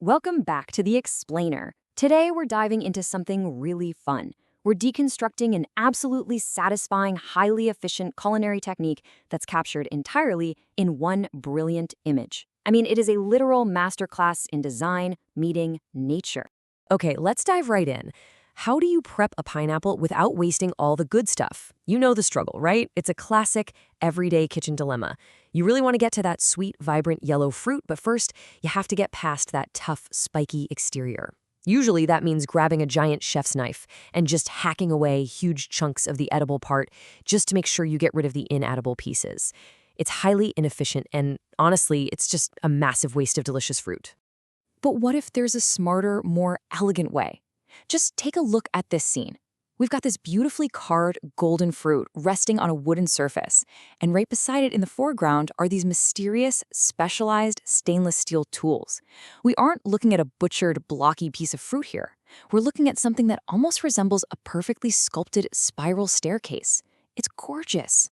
Welcome back to The Explainer. Today we're diving into something really fun. We're deconstructing an absolutely satisfying, highly efficient culinary technique that's captured entirely in one brilliant image. I mean, it is a literal masterclass in design, meeting nature. Okay, let's dive right in. How do you prep a pineapple without wasting all the good stuff? You know the struggle, right? It's a classic, everyday kitchen dilemma. You really want to get to that sweet, vibrant yellow fruit, but first, you have to get past that tough, spiky exterior. Usually that means grabbing a giant chef's knife and just hacking away huge chunks of the edible part just to make sure you get rid of the inedible pieces. It's highly inefficient and, honestly, it's just a massive waste of delicious fruit. But what if there's a smarter, more elegant way? Just take a look at this scene. We've got this beautifully carved golden fruit resting on a wooden surface, and right beside it in the foreground are these mysterious, specialized stainless steel tools. We aren't looking at a butchered, blocky piece of fruit here. We're looking at something that almost resembles a perfectly sculpted spiral staircase. It's gorgeous.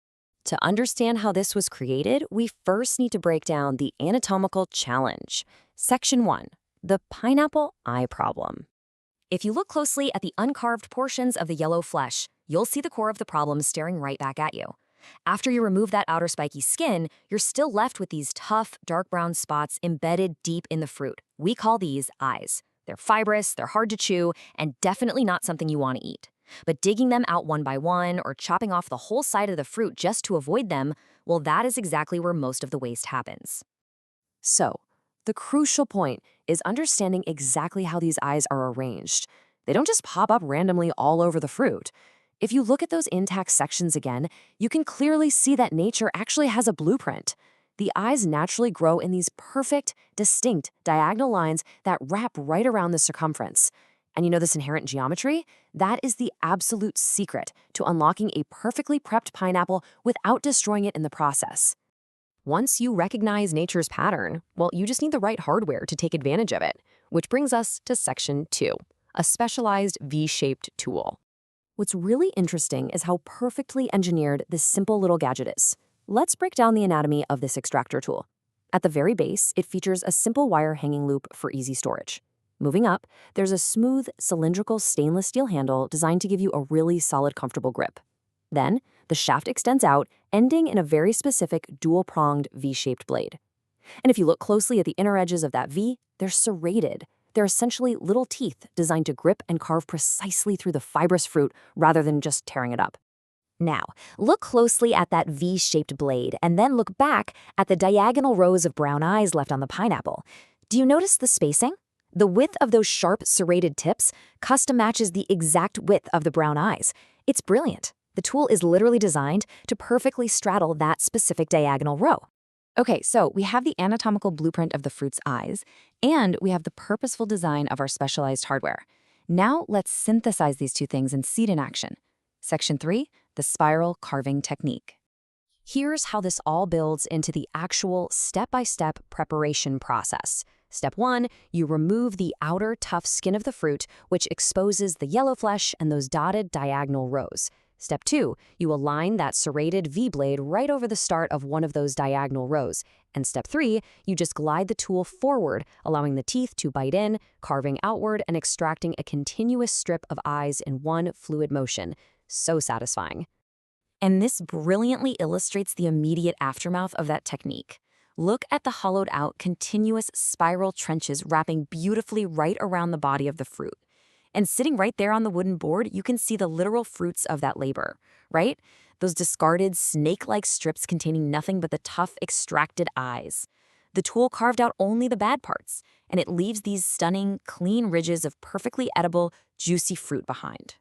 To understand how this was created, we first need to break down the anatomical challenge. Section 1. The pineapple eye problem. If you look closely at the uncarved portions of the yellow flesh, you'll see the core of the problem staring right back at you. After you remove that outer spiky skin, you're still left with these tough, dark brown spots embedded deep in the fruit. We call these eyes. They're fibrous, they're hard to chew, and definitely not something you want to eat. But digging them out one by one or chopping off the whole side of the fruit just to avoid them, well, that is exactly where most of the waste happens. So, the crucial point is understanding exactly how these eyes are arranged. They don't just pop up randomly all over the fruit. If you look at those intact sections again, you can clearly see that nature actually has a blueprint. The eyes naturally grow in these perfect, distinct diagonal lines that wrap right around the circumference. And you know this inherent geometry? That is the absolute secret to unlocking a perfectly prepped pineapple without destroying it in the process. Once you recognize nature's pattern, well, you just need the right hardware to take advantage of it, which brings us to Section 2, a specialized V-shaped tool. What's really interesting is how perfectly engineered this simple little gadget is. Let's break down the anatomy of this extractor tool. At the very base, it features a simple wire hanging loop for easy storage. Moving up, there's a smooth, cylindrical stainless steel handle designed to give you a really solid, comfortable grip. Then, the shaft extends out, ending in a very specific dual-pronged V-shaped blade. And if you look closely at the inner edges of that V, they're serrated. They're essentially little teeth designed to grip and carve precisely through the fibrous fruit rather than just tearing it up. Now, look closely at that V-shaped blade and then look back at the diagonal rows of brown eyes left on the pineapple. Do you notice the spacing? The width of those sharp, serrated tips custom matches the exact width of the brown eyes. It's brilliant. The tool is literally designed to perfectly straddle that specific diagonal row. Okay, so we have the anatomical blueprint of the fruit's eyes, and we have the purposeful design of our specialized hardware. Now let's synthesize these two things and see it in action. Section 3, the spiral carving technique. Here's how this all builds into the actual step-by-step preparation process. Step 1, you remove the outer tough skin of the fruit, which exposes the yellow flesh and those dotted diagonal rows. Step 2, you align that serrated V-blade right over the start of one of those diagonal rows. And Step 3, you just glide the tool forward, allowing the teeth to bite in, carving outward, and extracting a continuous strip of eyes in one fluid motion. So satisfying. And this brilliantly illustrates the immediate aftermath of that technique. Look at the hollowed-out, continuous spiral trenches wrapping beautifully right around the body of the fruit. And sitting right there on the wooden board, you can see the literal fruits of that labor, right? Those discarded, snake-like strips containing nothing but the tough, extracted eyes. The tool carved out only the bad parts, and it leaves these stunning, clean ridges of perfectly edible, juicy fruit behind.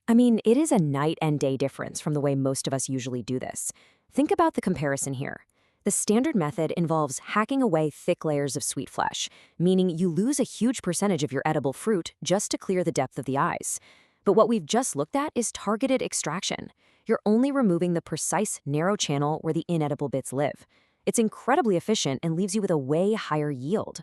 I mean, it is a night and day difference from the way most of us usually do this. Think about the comparison here. The standard method involves hacking away thick layers of sweet flesh, meaning you lose a huge percentage of your edible fruit just to clear the depth of the eyes. But what we've just looked at is targeted extraction. You're only removing the precise, narrow channel where the inedible bits live. It's incredibly efficient and leaves you with a way higher yield.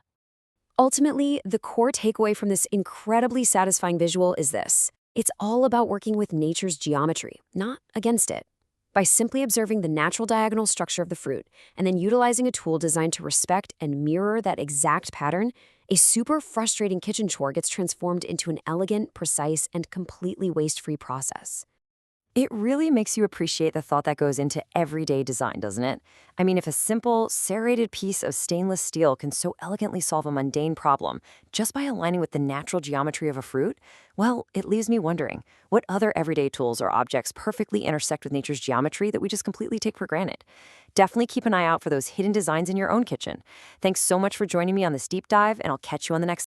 Ultimately, the core takeaway from this incredibly satisfying visual is this. It's all about working with nature's geometry, not against it. By simply observing the natural diagonal structure of the fruit and then utilizing a tool designed to respect and mirror that exact pattern, A super frustrating kitchen chore gets transformed into an elegant, precise, and completely waste-free process. It really makes you appreciate the thought that goes into everyday design, doesn't it? I mean, if a simple, serrated piece of stainless steel can so elegantly solve a mundane problem just by aligning with the natural geometry of a fruit, well, it leaves me wondering, what other everyday tools or objects perfectly intersect with nature's geometry that we just completely take for granted? Definitely keep an eye out for those hidden designs in your own kitchen. Thanks so much for joining me on this deep dive, and I'll catch you on the next